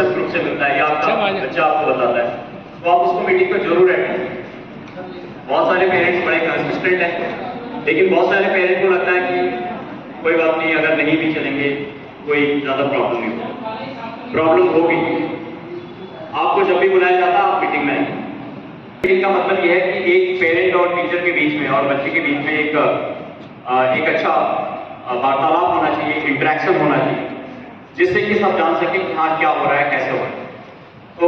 WhatsApp group से मिलता है या आपका बच्चा आपको बताता है, तो आप उसको मीटिंग पर जरूर अटेंड करें। बहुत सारे पेरेंट्स बड़े कंसिस्टेंट हैं, लेकिन बहुत सारे पेरेंट्स को लगता है कि कोई बात नहीं, अगर नहीं भी चलेंगे कोई ज़्यादा प्रॉब्लम नहीं होगी। प्रॉब्लम होगी, आपको जब भी बुलाया जाता है आप मीटिंग में आएंगे। मीटिंग का मतलब यह है कि एक पेरेंट और टीचर के बीच में और बच्चे के बीच में एक अच्छा वार्तालाप होना चाहिए, इंटरेक्शन होना चाहिए, जिससे कि सब जान सके कि हाँ क्या हो रहा है, कैसे हो रहा है। तो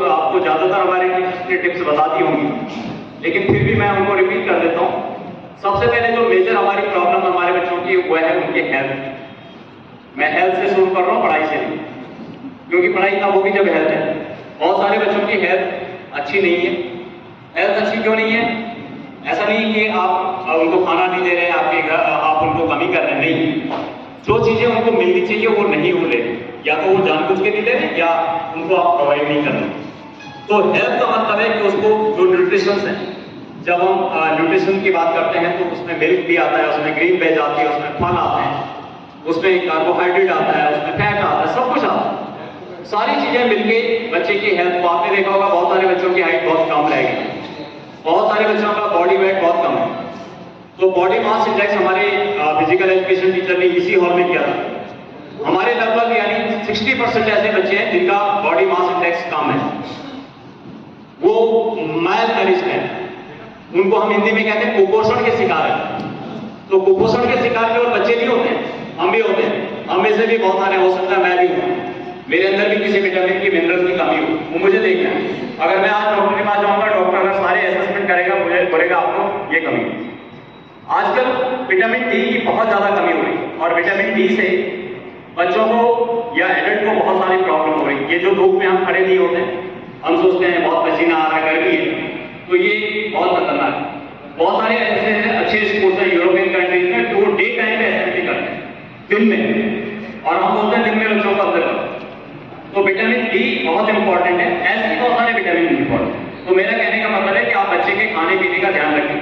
आपको ज़्यादातर हमारे टीचर्स ने टिप्स बताती होंगी, लेकिन फिर भी मैं उनको रिपीट कर देता हूँ। सबसे पहले जो मेजर हमारी प्रॉब्लम हमारे बच्चों की वह है उनके हेल्थ। मैं हेल्थ से शुरू कर रहा हूँ, पढ़ाई से नहीं, क्योंकि पढ़ाई तब होगी जब हेल्थ है। बहुत सारे बच्चों की हेल्थ अच्छी नहीं है। हेल्थ अच्छी क्यों नहीं है? ऐसा नहीं कि आप उनको खाना नहीं दे रहे हैं, आपके घर आप उनको कमी कर रहे हैं, नहीं। जो चीजें उनको मिलनी चाहिए वो नहीं हो रही, या तो वो जानबूझ के नहीं दे रहे या उनको आप प्रोवाइड नहीं कर रहे। तो हेल्थ का मतलब है कि उसको जो न्यूट्रिशन है, जब हम न्यूट्रिशन की बात करते हैं तो उसमें मिल्क भी आता है, उसमें ग्रीन वेज आती है, उसमें फल आते हैं, उसमें कार्बोहाइड्रेट आता है, उसमें फैट आता है, सब कुछ आता है। सारी चीजें मिलके बच्चे की हेल्थ को, आपने देखा होगा बहुत सारे बच्चों की हाइट बहुत कम रहेगी, बहुत सारे बच्चों का बॉडी वेट बहुत कम है। तो बॉडी मास इंडेक्स हमारे फिजिकल एजुकेशन टीचर ने इसी हॉल में किया था। हमारे लगभग यानी 60% ऐसे बच्चे हैं जिनका बॉडी मास इंडेक्स कम है, वो माइल नरिश्ड है। उनको हम हिंदी में कहते हैं कुपोषण के शिकार है। तो कुपोषण के शिकार केवल बच्चे नहीं होते हैं, हम भी होते हैं। हम में से भी बहुत सारे, हो सकता है मैं भी हूँ, मेरे अंदर भी किसी विटामिन की, मिनरल की कमी हो, वो मुझे देखना है। अगर मैं आज डॉक्टर के पास जाऊंगा, डॉक्टर अगर सारे असेसमेंट करेगा, मुझे बोलेगा आपको ये कमी। आजकल विटामिन डी की बहुत ज्यादा कमी हो रही है, और विटामिन डी से बच्चों को या एडल्ट को बहुत सारी प्रॉब्लम हो रही है। ये जो धूप में हम खड़े नहीं होते, हम सोचते हैं बहुत पसीना आ रहा है, गर्मी है, तो ये बहुत खतरनाक है। बहुत सारे ऐसे अच्छे स्कूल्स हैं यूरोपियन कंट्रीज में, जो डे टाइम पे एक्टिविटी करते हैं, दिन में, और हम बोलते हैं दिन में बच्चों को अंदर करो। तो विटामिन डी बहुत इंपॉर्टेंट है, ऐसे बहुत सारे विटामिन इंपॉर्टेंट है। तो मेरा कहने का मतलब है कि आप बच्चे के खाने पीने का ध्यान रखें,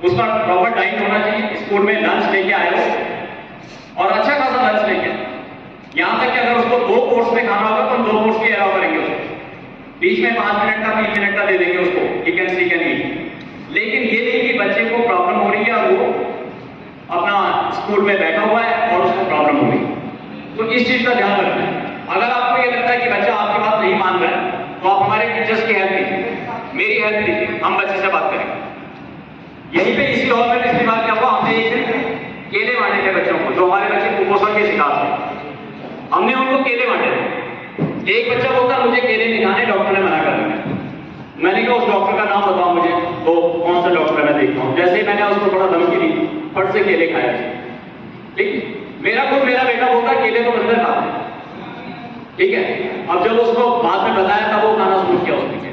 उसका प्रॉपर डाइट होना चाहिए। स्कूल में लंच लेके आए हो, और अच्छा खासा लंच लेके आए। यहाँ तक कि अगर उसको 2 कोर्स में खाना होगा तो हम 2 कोर्स की अलाउ करेंगे उसको, बीच में 5 मिनट का 3 मिनट का दे देंगे उसको, he can see can eat. लेकिन ये नहीं कि बच्चे को प्रॉब्लम हो रही है और वो अपना स्कूल में बैठा हुआ है और उसको प्रॉब्लम हो रही है। तो इस चीज का ध्यान रखना है। अगर आपको ये लगता है कि बच्चा आपकी बात नहीं मान रहा है, तो आप हमारे टीचर्स की हेल्प लीजिए, मेरी हेल्प लीजिए, हम बच्चे से बात करेंगे। यहीं पे इसी हॉल में पिछली बार क्या हुआ, हमने एक दिन केले बांटे थे बच्चों को, जो हमारे बच्चे कुपोषण के शिकार थे। हमने उनको केले बांटे थे। एक बच्चा बोलता मुझे केले नहीं खाने, डॉक्टर ने मना कर दिया। मैंने कहा उस डॉक्टर का नाम बताओ मुझे, तो कौन सा डॉक्टर है मैं देखता हूँ। जैसे ही मैंने उसको थोड़ा धमकी दी, फट से केले खाया। ठीक, मेरा बेटा बोलता केले तो बंदर खाते हैं, ठीक है। अब जब उसको बाद में बताया तब वो खाना शुरू किया उसने।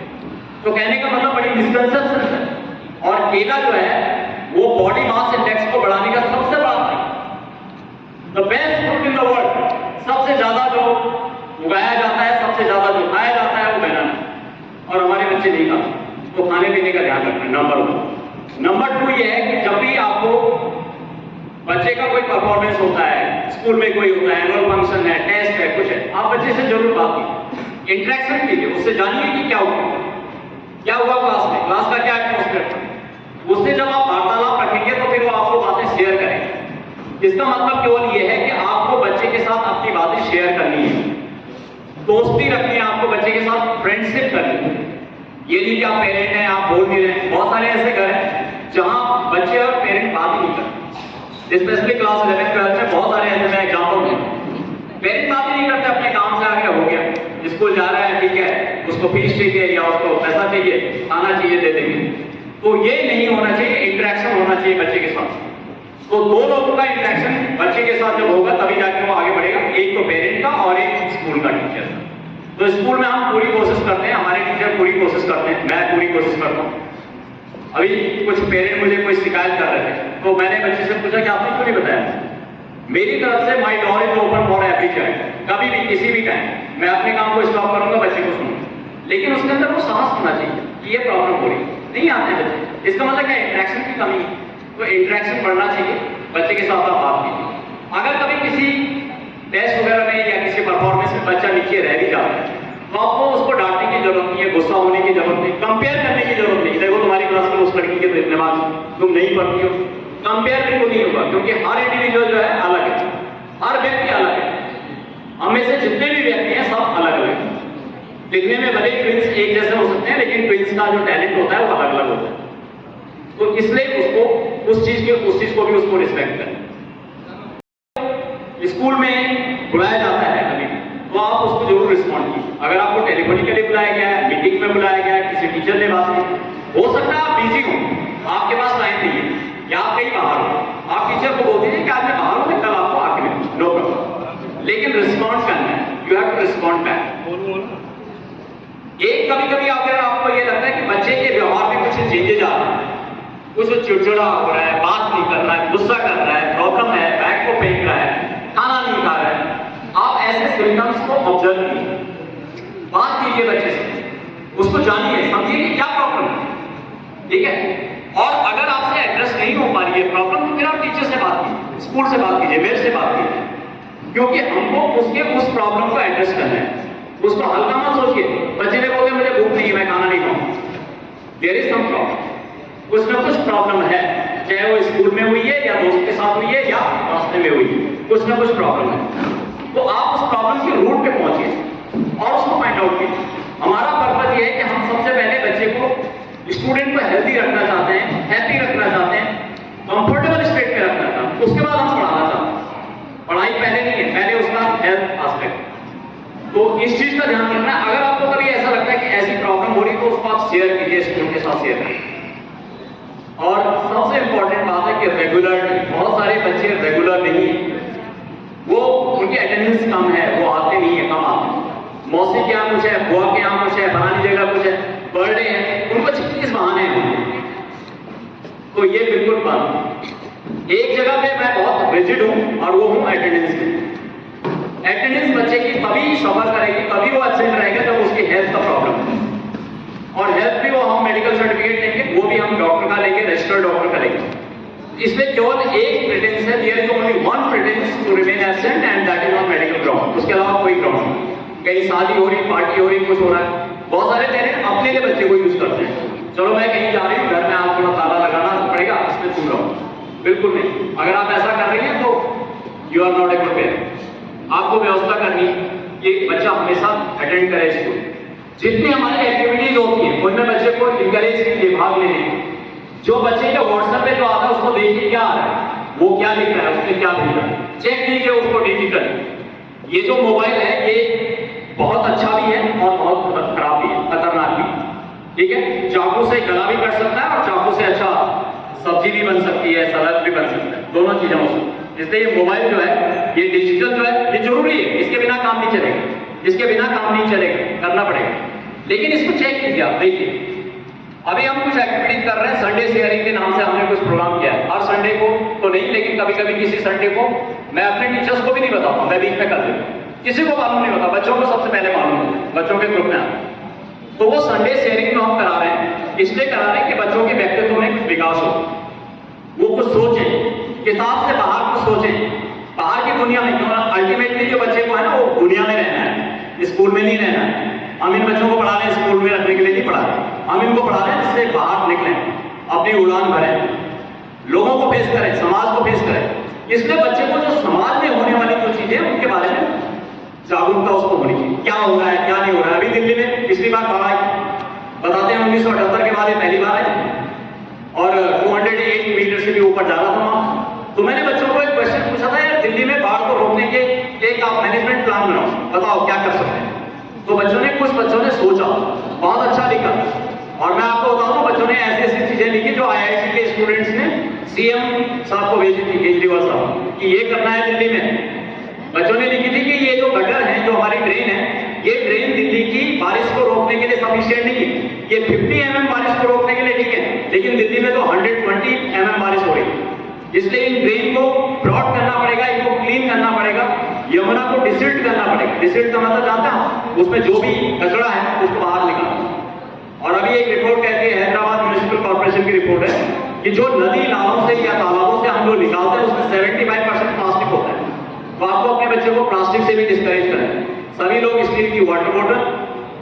तो कहने का मतलब बड़ी मिसकंसेप्शन है। और केला जो है वो बॉडी मास इंडेक्स को बढ़ाने का सबसे बड़ा है, the best fruit in the world. सबसे ज्यादा जो उगाया जाता है, सबसे ज्यादा जो खाया जाता है वो बनाना है, और हमारे बच्चे नहीं खाते। तो खाने पीने का ध्यान रखना, नंबर 1। नंबर 2 ये है कि जब भी आपको बच्चे का कोई परफॉर्मेंस होता है, स्कूल में कोई होता है, एनुअल फंक्शन है, टेस्ट है, कुछ है, आप बच्चे से जरूर बात कीजिए, इंटरेक्शन कीजिए, उससे जानिए कि क्या हुआ क्लास में, क्लास का क्या एटमॉस्फेयर। उससे जब आप वार्तालाप रखेंगे तो फिर वो आपको बातें शेयर करेंगे। इसका मतलब केवल ये है कि आपको बच्चे के साथ अपनी बातें शेयर करनी है, दोस्ती रखनी है, आपको बच्चे के साथ फ्रेंडशिप करनी है। ये नहीं कि आप पेरेंट हैं, आप बोल नहीं रहे। बहुत सारे ऐसे घर हैं जहां बच्चे और पेरेंट बात ही नहीं करते, स्पेशली क्लास 11 12 में बहुत सारे ऐसे एग्जाम्पल हैं। पेरेंट बात ही नहीं करते, अपने काम से आगे हो गया, स्कूल जा रहा है, ठीक है, उसको फीस चाहिए या उसको पैसा चाहिए, खाना चाहिए, दे देंगे। तो ये नहीं होना चाहिए, इंटरेक्शन होना चाहिए बच्चे के साथ। तो 2 लोगों का इंटरेक्शन बच्चे के साथ जब होगा तभी जाकर वो आगे बढ़ेगा, एक तो पेरेंट का और एक स्कूल का टीचर का। तो स्कूल में हम पूरी कोशिश करते हैं, हमारे टीचर पूरी कोशिश करते हैं, मैं पूरी कोशिश करता हूँ। अभी कुछ पेरेंट मुझे कोई शिकायत कर रहे थे, तो मैंने बच्चे से पूछा कि आपने क्यों नहीं बताया। मेरी तरफ से my door is open for every child, कभी भी किसी भी टाइम मैं अपने काम को स्टॉप करूंगा, बच्चे को सुनूंगा। लेकिन उसके अंदर वो साहस होना चाहिए कि ये प्रॉब्लम हो रही है, नहीं आते बच्चे। इसका मतलब क्या, इंटरेक्शन की कमी है। तो इंटरेक्शन बढ़ना चाहिए, बच्चे के साथ आप बात कीजिए। अगर कभी किसी टेस्ट वगैरह में या किसी परफॉर्मेंस में बच्चा नीचे रह भी जाता है तो आपको उसको डांटने की जरूरत नहीं है, गुस्सा होने की जरूरत नहीं, कंपेयर करने की जरूरत नहीं। देखो तुम्हारी क्लास में उस लड़की के तो इतने मार्क्स, तुम नहीं पढ़ती हो, कंपेयर बिल्कुल नहीं होगा, क्योंकि हर इंडिविजुअल जो है अलग है, हर व्यक्ति अलग है। हमें से जितने भी व्यक्ति हैं सब अलग अलग हैं। दिखने में भले ट्विंस एक जैसे हो सकते हैं, लेकिन ट्विंस का जो टैलेंट होता है वो अलग अलग होता है। तो इसलिए उसको उस चीज को भी उसको रिस्पेक्ट करें। स्कूल में बुलाया जाता है कभी, तो आप उसको जरूर रिस्पॉन्ड कीजिए। अगर आपको टेलीफोनिकली बुलाया गया है, मीटिंग में बुलाया गया है, किसी टीचर ने बात की, हो सकता है आप बिजी हो, आपके पास टाइम नहीं है, या आप कहीं बाहर हो, आप टीचर को बोल दीजिए कि आज मैं बाहर हूं, कल आपको आके मिलूंगा, नो प्रॉब्लम। लेकिन रिस्पॉन्ड करना है, you have to respond back. एक कभी कभी अगर आपको ये लगता है कि बच्चे के व्यवहार में कुछ चेंजेस आ रहे हैं, कुछ चिड़चिड़ा हो रहा है, बात नहीं कर रहा है, गुस्सा कर रहा है, प्रॉब्लम है, बैग को फेंक रहा है, खाना नहीं खा रहा है, आप ऐसे सिम्टम्स को ऑब्जर्व कीजिए, बात कीजिए बच्चे से, उसको जानिए, समझिए कि क्या प्रॉब्लम है, ठीक है। और अगर आपसे एड्रेस नहीं हो पा रही है प्रॉब्लम, तो फिर आप टीचर से बात कीजिए, स्कूल से बात कीजिए, मेरे से बात कीजिए, क्योंकि हमको उसके उस प्रॉब्लम को एड्रेस करना है। उसको हल्का मत सोचिए। बच्चे ने बोला मुझे भूख नहीं है, मैं खाना नहीं खाऊंगा, देयर इज सम प्रॉब्लम, कुछ ना कुछ प्रॉब्लम है, चाहे वो स्कूल में हुई है या दोस्त के साथ हुई है या रास्ते में हुई है, कुछ ना कुछ प्रॉब्लम है। तो आप उस प्रॉब्लम के रूट पे पहुंचिए और उसको फाइंड आउट कीजिए। हमारा पर्पज ये है कि हम सबसे पहले बच्चे को, स्टूडेंट को हेल्दी रखना चाहते हैं, हैप्पी रखना चाहते हैं, कंफर्टेबल स्टेट में रखना चाहते हैं, उसके बाद हम पढ़ाना चाहते हैं। पढ़ाई पहले नहीं है, पहले उसका हेल्थ आस्पेक्ट। तो इस चीज का ध्यान रखना। अगर आपको कभी ऐसा लगता है कि ऐसी प्रॉब्लम हो रही है, तो उसको आप शेयर कीजिए, स्कूल के साथ शेयर करिए। और सबसे इंपॉर्टेंट बात है कि रेगुलरिटी, बहुत सारे बच्चे रेगुलर नहीं है, वो उनकी अटेंडेंस कम है, वो आते नहीं है, कम आते हैं। मौसी के यहाँ कुछ है, बुआ के यहाँ कुछ है, फलानी जगह कुछ है, बर्थडे है, उनको 36 बहाने हैं। तो ये बिल्कुल बंद। एक जगह पे मैं बहुत रिजिड हूं और वो हूं अटेंडेंस में। अटेंडेंस बच्चे की तभी सफर करेगी, तभी वो एब्सेंट रहेगा जब उसकी हेल्थ का प्रॉब्लम है। और हेल्थ भी वो हम मेडिकल सर्टिफिकेट लेंगे, वो भी हम डॉक्टर का लेंगे, रजिस्टर्ड डॉक्टर का लेंगे। इसमें केवल एक प्रेटेंस है, there is only one pretence to remain absent and that is on medical ground. उसके अलावा कोई ग्राउंड नहीं। कहीं शादी हो रही, पार्टी हो रही, कुछ हो रहा है, बहुत सारे पेरेंट्स अपने लिए बच्चे को यूज करते हैं। चलो मैं कहीं जा रही हूँ, घर में आप थोड़ा ताला लगाना पड़ेगा, इसमें तुम रहो। बिल्कुल नहीं। अगर आप ऐसा कर रही हैं तो you are not a good parent. आपको व्यवस्था करनी कि बच्चा हमेशा अटेंड करे स्कूल। जितनी हमारी एक्टिविटीज होती हैं उनमें बच्चे को इंकरेज कीजिए भाग लेने। जो बच्चे का व्हाट्सएप पे जो आता है उसको देखिए क्या आ रहा है, वो क्या लिख रहा है, उसने क्या भेजा, चेक कीजिए उसको डिजिटल। ये जो मोबाइल है ये बहुत अच्छा भी है और बहुत खराब भी है, खतरनाक भी, ठीक है। चाकू से गला भी कट सकता है और चाकू से अच्छा सब्जी भी बन सकती है, सलाद भी बन सकता है, दोनों चीजें हो सकती है। इसलिए ये मोबाइल जो है, ये डिजिटल जो है, ये जरूरी है, इसके बिना काम नहीं चलेगा, इसके बिना काम नहीं चलेगा, करना पड़ेगा। लेकिन इसको चेक कीजिए आप, देखिए अभी हम कुछ एक्टिविटीज कर रहे हैं, संडे शेयरिंग के नाम से हमने कुछ प्रोग्राम किया है। हर संडे को तो नहीं, लेकिन कभी कभी किसी संडे को मैं अपने टीचर्स को भी नहीं बताता, मैं बीच में कर देता हूँ, किसी को मालूम नहीं होता, बच्चों को सबसे पहले मालूम होता, बच्चों के ग्रुप में आता। तो वो संडे शेयरिंग जो हम करा रहे हैं, इसलिए करा रहे हैं कि बच्चों के व्यक्तित्व में कुछ विकास हो, वो कुछ सोचें, किताब से बाहर कुछ सोचें, बाहर की दुनिया में। अल्टीमेटली जो बच्चे को है ना, वो दुनिया में रहना है, स्कूल में नहीं रहना है। हम इन बच्चों को पढ़ा रहे हैं स्कूल में रखने के लिए नहीं पढ़ा रहे, हम इनको पढ़ा रहे हैं जिससे बाहर निकलें, अपनी उड़ान भरें, लोगों को फेस करें, समाज को फेस करें। इसलिए बच्चे को जो समाज में होने वाली जो चीजें उनके बारे में जागरूकता उसको होनी चाहिए, क्या हो रहा है क्या नहीं हो रहा है। अभी दिल्ली में पिछली बार बाढ़ आई, बताते हैं 1978 के बाद ये पहली बार है और 208 मीटर से भी ऊपर जा रहा था वहां। तो मैंने बच्चों को एक क्वेश्चन पूछा था, यार दिल्ली में बाढ़ को रोकने के एक आप मैनेजमेंट प्लान बनाओ, बताओ क्या कर सकते हैं। तो बच्चों ने, कुछ बच्चों ने सोचा, बहुत अच्छा लिखा, और मैं आपको बताऊं तो बच्चों ने ऐसी ऐसी चीजें लिखी जो आईआईटी के स्टूडेंट्स ने सीएम साहब को भेजी थी, केजरीवाल साहब, कि ये करना है दिल्ली में। बच्चों ने लिखी थी कि ये जो गटर है, जो हमारी ड्रेन है, ये ड्रेन दिल्ली की बारिश को रोकने के लिए सफिशिएंट नहीं है। ये 50 mm बारिश को रोकने के लिए ठीक है, लेकिन दिल्ली में तो 120 mm बारिश हो रही है। इसलिए इन ड्रेन को ब्रॉड करना पड़ेगा, इनको क्लीन करना पड़ेगा, यमुना को डिसिल्ट करना पड़ेगा। डिसिल्ट का मतलब जानते हैं, उसमें जो भी कचरा है उसको बाहर निकालना। और अभी एक रिपोर्ट कहती है, हैदराबाद म्युनिसिपल कॉर्पोरेशन की रिपोर्ट है, कि जो नदी नालों से या तालाबों से हम लोग निकालते हैं उसमें 75% प्लास्टिक होता है। तो आपको अपने बच्चे को प्लास्टिक से भी डिस्करेज करें। सभी लोग स्टील की वाटर बोतल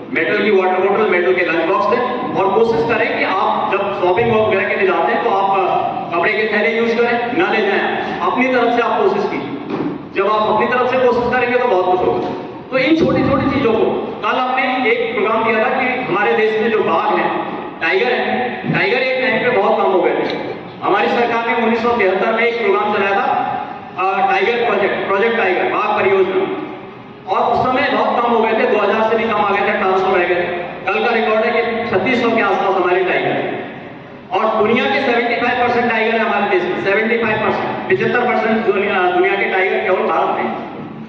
मेटल की वाटर बोतल, मेटल के लंच बॉक्स दें और कोशिश करें कि आप जब शॉपिंग वगैरह के लिए जाते हैं तो आप कपड़े के थैले यूज करें, ना ले जाएं। अपनी तरफ से आप कोशिश कीजिए। जब आप अपनी तरफ से कोशिश करेंगे तो बहुत कुछ होगा। तो इन छोटी छोटी चीजों को, कल हमने एक प्रोग्राम किया था कि हमारे देश में जो बाघ हैं, टाइगर है, टाइगर एक टाइम पे बहुत कम हो गए थे। हमारी सरकार ने 1973 में एक प्रोग्राम चलाया था, टाइगर प्रोजेक्ट टाइगर, बाघ परियोजना, और उस समय बहुत कम हो गए थे, 2000 से भी कम आ गए थे, 1800 रह गए। कल का रिकॉर्ड है कि 3600 के आसपास हमारे टाइगर है। और दुनिया के 75% टाइगर है हमारे देश में, 75%, 75% दुनिया के टाइगर केवल भारत में।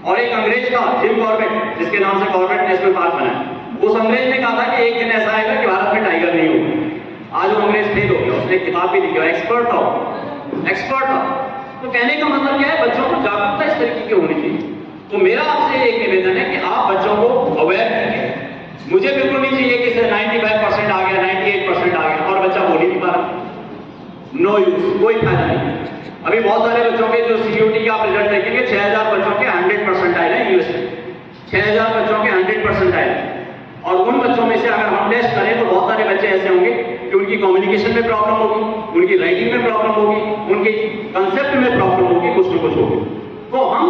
और एक अंग्रेज था जिम कॉर्बेट, जिसके नाम से कॉर्बेट नेशनल पार्क बना है, उस अंग्रेज ने कहा था कि एक दिन ऐसा आएगा कि भारत में टाइगर नहीं होगा। आज वो अंग्रेज फेल हो गया, उसने किताब भी लिखी, एक्सपर्ट था। तो कहने का मतलब क्या है, बच्चों को जागरूकता इस तरीके की होनी चाहिए। तो मेरा आपसे एक निवेदन है कि आप बच्चों को अवेयर कीजिए। मुझे बिल्कुल नहीं चाहिए कि 95% आ गया, 98% आ गया और बच्चा बोल ही नहीं पा रहा। नो यूज, कोई फायदा नहीं। अभी बहुत सारे बच्चों के जो सीयूटी का आप रिजल्ट देखेंगे, 6000 बच्चों के 100% आए हैं यूएस में, 6000 बच्चों के 100% आए। और उन बच्चों में से अगर हम टेस्ट करें तो बहुत सारे बच्चे ऐसे होंगे कि उनकी कम्युनिकेशन में प्रॉब्लम होगी, उनकी राइटिंग में प्रॉब्लम होगी, उनके कंसेप्ट में प्रॉब्लम होगी, कुछ न कुछ होगी। तो हम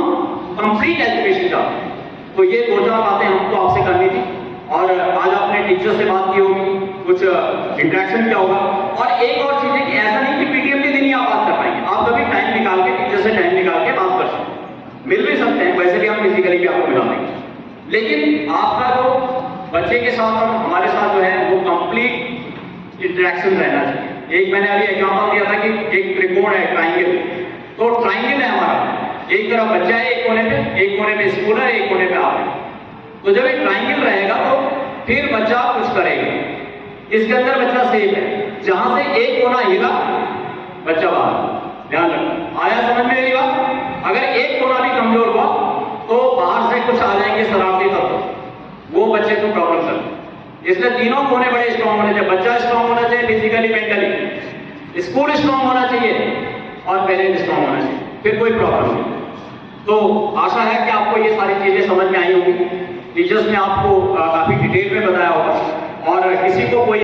कंप्लीट एजुकेशन चाहते हैं। तो ये 2-4 बातें हमको आपसे करनी थी। और आज आपने टीचर से बात की होगी, कुछ इंटरेक्शन किया होगा। और एक और चीज है कि ऐसा नहीं कि पीटीएम के दिन ही आप बात कर पाएंगे, आप कभी टाइम निकाल के टीचर से टाइम निकाल के बात कर सकते हैं। मिल भी सकते हैं, वैसे भी हम फिजिकली भी आपको मिला देंगे। लेकिन आपका जो बच्चे के साथ और हमारे साथ जो है वो कंप्लीट इंटरेक्शन रहना चाहिए। एक मैंने अभी एग्जाम्पल दिया था कि एक त्रिकोण है, ट्राइंगल। तो ट्राइंगल है हमारा, एक तरफ बच्चा है एक कोने पे स्कूल है, एक कोने पे आप है। तो जब एक ट्राइंगल रहेगा तो फिर बच्चा कुछ करेगा, इसके अंदर बच्चा सेफ है। जहां से एक कोना हिला, बच्चा बाहर। ध्यान रखना, आया समझ में मेरी बात? अगर एक कोना भी कमजोर हुआ तो बाहर से कुछ आ जाएंगे शरारती तत्व, वो बच्चे को प्रॉब्लम कर। इसलिए तीनों कोने बड़े स्ट्रॉन्ग होने चाहिए। बच्चा स्ट्रॉन्ग होना चाहिए फिजिकली, मेंटली, स्कूल स्ट्रॉन्ग होना चाहिए और पेरेंट स्ट्रॉन्ग होना चाहिए, फिर कोई प्रॉब्लम नहीं। तो आशा है कि आपको ये सारी चीजें समझ में आई होंगी। टीचर्स ने आपको काफी डिटेल में बताया होगा और किसी को कोई